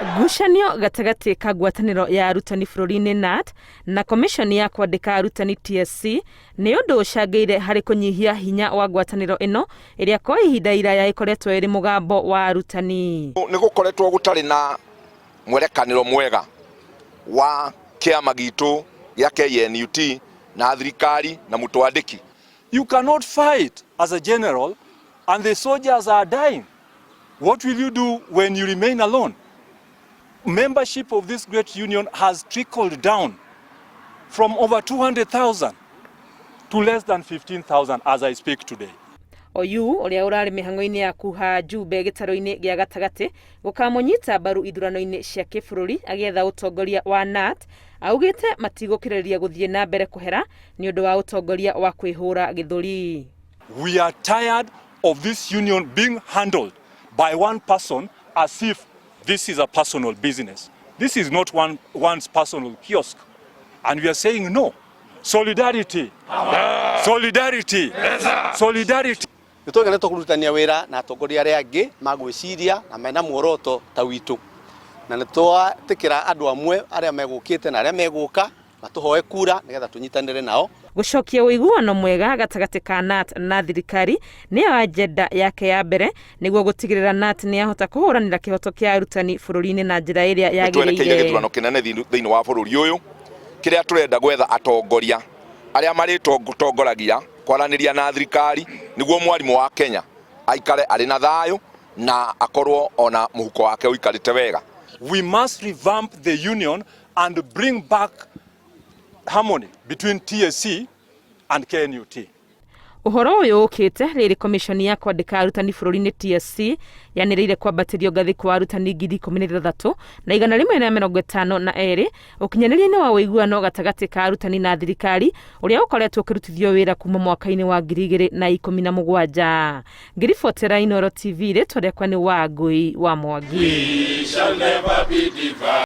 Ngucanio gatagati ka ngwatanĩro ya arutani bũrũri-inĩ KNUT na komishoni ya kwandĩka arutani TSC nĩ ũndũ ũcangĩire harĩ kũnyihia hinya wa ngwatanĩro ĩno ĩrĩa kwa ihinda iraya ĩkoretwo ĩrĩ mũgambo wa arutani. Nĩ gũkoretwo gũtarĩ na mwerekanĩro mwega wa kĩama gitu gĩa KNUT na thirikari na mũtwandĩki. You cannot fight as a general and the soldiers are dying. What will you do when you remain alone? Membership of this great union has trickled down from over 200,000 to less than 15,000 as I speak today. Oyu ũrĩa ũrarĩ mĩhang'o-inĩ ya kuha njumbe gĩtarũ-inĩ gĩa gatagatĩ gũkamũnyita mbaru ithurano-inĩ cia kĩbũrũri agĩetha ũtongoria wa KNUT augĩte matigũkĩrĩria gũthiĩ na mbere kũhera nĩ ũndũ wa ũtongoria wa kwĩhũra gĩthũri. We are tired of this union being handled by one person as if this is a personal business. This is not one's personal kiosk. And we are saying no. Solidarity. Solidarity. Solidarity. Nĩtũgeretwo kũrutania wĩra na atongoria arĩa angĩ magwĩciria na mena muoroto ta witũ. Na nĩtwatĩkĩra andũ amwe arĩa megũkĩte na arĩa megũka matũhoe kura nĩgetha tũnyitanĩre nao. Gũcokia ũiguano mwega gatagatĩ ka KNUT na thirikari nĩyo ajenda yake ya mbere nĩguo gũtigĩrĩra KNUT nĩyahota kũhũranĩra kĩhoto kĩa arutani bũrũri-inĩ na njĩra ĩrĩa yagĩrĩire. Twerekeire gĩthurano kĩnene thĩinĩ wa bũrũri ũyũ kĩrĩa tũrenda gwetha atongoria arĩa marĩtongoragia kwaranĩria na thirikari nĩguo mwarimũ wa Kenya aikare arĩ na thayũ na akorwo ona mũhuko wake ũikarĩte wega. We must revamp the union and bring back harmony between TSC and KNUT. Ũhoro ũyũ ũkĩte rĩrĩ komishoni ya kwandĩka arutani bũrũri-inĩ TSC yanĩrĩire kwambatĩrio ngathĩ kwa arutani 16,000 na 152 ũkinyanĩria-inĩ wa ũiguano gatagatĩ ka arutani na thirikari ũrĩa ũkoretwo ũkĩrutithio wĩra kuma mwaka-inĩ wa 2017. Ngĩribotera Inooro TV rĩtwa rĩakwa nĩ Wangũi wa Mwangi.